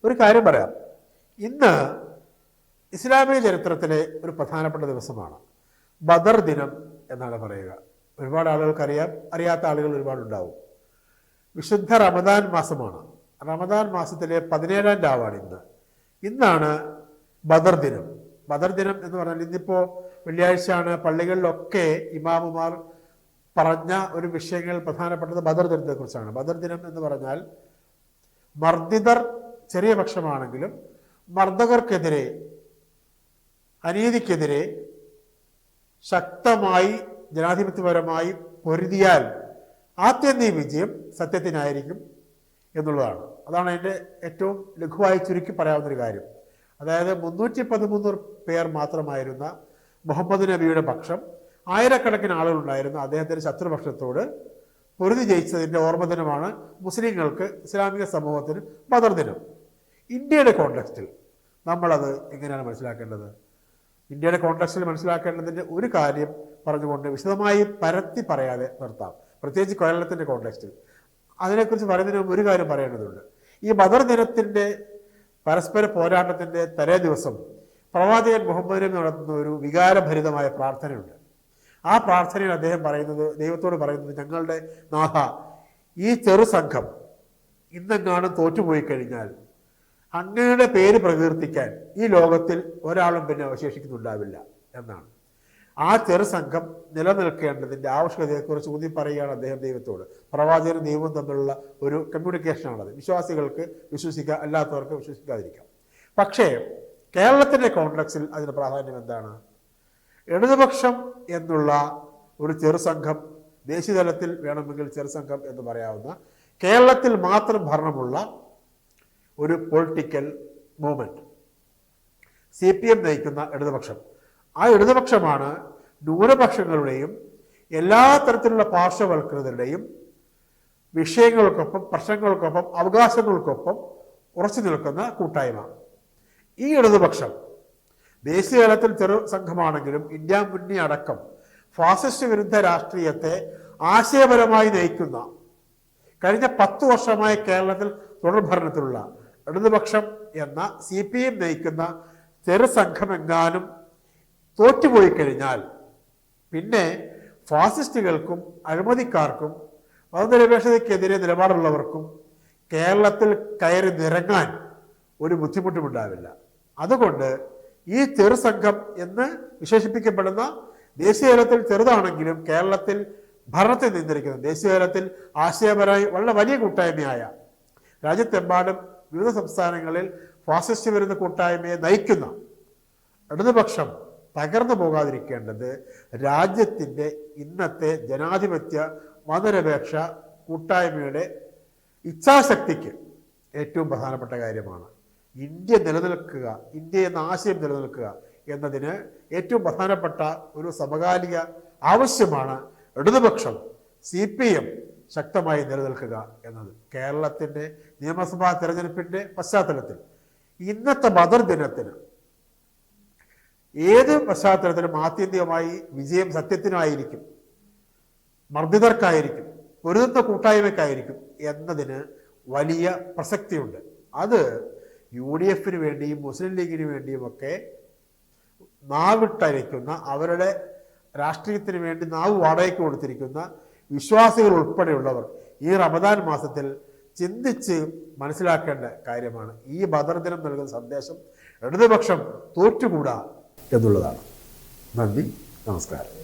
ഒരു കാര്യം പറയാം. ഇന്ന് ഇസ്ലാമിക ചരിത്രത്തിലെ ഒരു പ്രധാനപ്പെട്ട ദിവസമാണ്. ബദർ ദിനം എന്നാണ് പറയുക. ഒരുപാട് ആളുകൾക്കറിയാം, അറിയാത്ത ആളുകൾ ഒരുപാടുണ്ടാവും. വിശുദ്ധ റമദാൻ മാസമാണ്. റമദാൻ മാസത്തിലെ 17-ാം രാവാണ് ഇന്ന്. ഇന്നാണ് ബദർ ദിനം. ബദർ ദിനം എന്ന് പറഞ്ഞാൽ ഇന്നിപ്പോൾ വെള്ളിയാഴ്ചയാണ്. പള്ളികളിലൊക്കെ ഇമാമുമാർ പറഞ്ഞ ഒരു വിഷയങ്ങൾ പ്രധാനപ്പെട്ടത് ബദർ ദിനത്തെക്കുറിച്ചാണ്. ബദർ ദിനം എന്ന് പറഞ്ഞാൽ മർദ്ദിതർ ചെറിയ പക്ഷമാണെങ്കിലും മർദ്ദകർക്കെതിരെ, അനീതിക്കെതിരെ ശക്തമായി ജനാധിപത്യപരമായി പൊരുതിയാൽ ആത്യന്തിക വിജയം സത്യത്തിനായിരിക്കും എന്നുള്ളതാണ്. അതാണ് അതിൻ്റെ ഏറ്റവും ലഘുവായി ചുരുക്കി പറയാവുന്നൊരു കാര്യം. അതായത് 313 പേർ മാത്രമായിരുന്ന മുഹമ്മദ് നബിയുടെ പക്ഷം, ആയിരക്കണക്കിന് ആളുകളുണ്ടായിരുന്ന അദ്ദേഹത്തിൻ്റെ ശത്രുപക്ഷത്തോട് പൊരുതി ജയിച്ചതിൻ്റെ ഓർമ്മ ദിനമാണ് മുസ്ലിങ്ങൾക്ക്, ഇസ്ലാമിക സമൂഹത്തിന് ബദർ ദിനം. ഇന്ത്യയുടെ കോണ്ടെക്സ്റ്റിൽ നമ്മളത് എങ്ങനെയാണ് മനസ്സിലാക്കേണ്ടത്? ഇന്ത്യയുടെ കോണ്ടെക്സ്റ്റിൽ മനസ്സിലാക്കേണ്ടതിൻ്റെ ഒരു കാര്യം പറഞ്ഞുകൊണ്ട് വിശദമായി പരത്തി പറയാതെ നിർത്താം. പ്രത്യേകിച്ച് കേരളത്തിൻ്റെ കോണ്ടെക്സ്റ്റിൽ അതിനെക്കുറിച്ച് പറയുന്നതിന് ഒരു കാര്യം പറയേണ്ടതുണ്ട്. ഈ ബദർ ദിനത്തിൻ്റെ പരസ്പര പോരാട്ടത്തിൻ്റെ തലേ ദിവസം പ്രവാചകൻ മുഹമ്മദ് നബി നടത്തുന്ന ഒരു വികാരഭരിതമായ പ്രാർത്ഥനയുണ്ട്. ആ പ്രാർത്ഥനയിൽ അദ്ദേഹം പറയുന്നത്, ദൈവത്തോട് പറയുന്നത്, ഞങ്ങളുടെ നാഥ, ഈ ചെറു സംഘം ഇന്നെങ്ങാനും തോറ്റുപോയി കഴിഞ്ഞാൽ അങ്ങയുടെ പേര് പ്രകീർത്തിക്കാൻ ഈ ലോകത്തിൽ ഒരാളും പിന്നെ അവശേഷിക്കുന്നുണ്ടാവില്ല എന്നാണ്. ആ ചെറു സംഘം നിലനിൽക്കേണ്ടതിൻ്റെ ആവശ്യകതയെക്കുറിച്ച് ഊന്നി പറയുകയാണ് അദ്ദേഹം ദൈവത്തോട്. പ്രവാചകനും ദൈവവും തമ്മിലുള്ള ഒരു കമ്മ്യൂണിക്കേഷനാണത്. വിശ്വാസികൾക്ക് വിശ്വസിക്കാം, അല്ലാത്തവർക്ക് വിശ്വസിക്കാതിരിക്കാം. പക്ഷേ കേരളത്തിൻ്റെ കോൺടെക്സ്റ്റിൽ അതിന് പ്രാധാന്യം എന്താണ്? ഇടതുപക്ഷം എന്നുള്ള ഒരു ചെറുസംഘം, ദേശീയതലത്തിൽ വേണമെങ്കിൽ ചെറുസംഘം എന്ന് പറയാവുന്ന, കേരളത്തിൽ മാത്രം ഭരണമുള്ള ഒരു പൊളിറ്റിക്കൽ മൂവ്മെൻറ്റ്, CPM നയിക്കുന്ന ഇടതുപക്ഷം. ആ ഇടതുപക്ഷമാണ് ന്യൂനപക്ഷങ്ങളുടെയും എല്ലാ തരത്തിലുള്ള പാർശ്വവൽക്കൃതരുടെയും വിഷയങ്ങൾക്കൊപ്പം, പ്രശ്നങ്ങൾക്കൊപ്പം, അവകാശങ്ങൾക്കൊപ്പം ഉറച്ചു നിൽക്കുന്ന കൂട്ടായ്മ. ഈ ഇടതുപക്ഷം ദേശീയ തലത്തിൽ ചെറു സംഘമാണെങ്കിലും ഇന്ത്യ മുന്നണി അടക്കം ഫാസിസ്റ്റ് വിരുദ്ധ രാഷ്ട്രീയത്തെ ആശയപരമായി നയിക്കുന്ന, കഴിഞ്ഞ 10 വർഷമായി കേരളത്തിൽ തുടർഭരണത്തിലുള്ള ഇടതുപക്ഷം എന്ന CPM നയിക്കുന്ന ചെറു സംഘമെങ്ങാനും തോറ്റുപോയി കഴിഞ്ഞാൽ പിന്നെ ഫാസിസ്റ്റുകൾക്കും അഴിമതിക്കാർക്കും മതനിരപേക്ഷതയ്ക്കെതിരെ നിലപാടുള്ളവർക്കും കേരളത്തിൽ കയറി നിറങ്ങാൻ ഒരു ബുദ്ധിമുട്ടുമുണ്ടാവില്ല. അതുകൊണ്ട് ഈ ചെറുസംഘം എന്ന് വിശേഷിപ്പിക്കപ്പെടുന്ന ദേശീയതലത്തിൽ ചെറുതാണെങ്കിലും കേരളത്തിൽ ഭരണത്തിൽ നിന്നിരിക്കുന്ന, ദേശീയതലത്തിൽ ആശയപരമായി വളരെ വലിയ കൂട്ടായ്മയായ, രാജ്യത്തെമ്പാടും വിവിധ സംസ്ഥാനങ്ങളിൽ ഫാസിസ്റ്റ് വിരുദ്ധ കൂട്ടായ്മയെ നയിക്കുന്ന ഇടതുപക്ഷം തകർന്നു പോകാതിരിക്കേണ്ടത് രാജ്യത്തിൻ്റെ ഇന്നത്തെ ജനാധിപത്യ മതനിരപേക്ഷ കൂട്ടായ്മയുടെ ഇച്ഛാശക്തിക്ക് ഏറ്റവും പ്രധാനപ്പെട്ട കാര്യമാണ്. ഇന്ത്യ നിലനിൽക്കുക, ഇന്ത്യ എന്ന ആശയം നിലനിൽക്കുക എന്നതിന് ഏറ്റവും പ്രധാനപ്പെട്ട ഒരു സമകാലിക ആവശ്യമാണ് ഇടതുപക്ഷം, CPM ശക്തമായി നിലനിൽക്കുക എന്നത്. കേരളത്തിൻ്റെ നിയമസഭാ തെരഞ്ഞെടുപ്പിൻ്റെ പശ്ചാത്തലത്തിൽ ഇന്നത്തെ ബദർ ദിനത്തിന് ഏത് പശ്ചാത്തലത്തിലും ആത്യന്തികമായി വിജയം സത്യത്തിനായിരിക്കും, മർദ്ദിതർക്കായിരിക്കും, പൊരുതുന്ന കൂട്ടായ്മയ്ക്കായിരിക്കും എന്നതിന് വലിയ പ്രസക്തിയുണ്ട്. അത് UDF-ന് വേണ്ടിയും മുസ്ലിം ലീഗിന് വേണ്ടിയുമൊക്കെ നാവിട്ടരയ്ക്കുന്ന, അവരുടെ രാഷ്ട്രീയത്തിന് വേണ്ടി നാവ് വാടകയ്ക്ക് കൊടുത്തിരിക്കുന്ന വിശ്വാസികൾ ഉൾപ്പെടെയുള്ളവർ ഈ റമദാൻ മാസത്തിൽ ചിന്തിച്ച് മനസ്സിലാക്കേണ്ട കാര്യമാണ്. ഈ ബദർ ദിനം നൽകുന്ന സന്ദേശം ഇടതുപക്ഷം തോറ്റുകൂടാ എന്നുള്ളതാണ്. നന്ദി, നമസ്കാരം.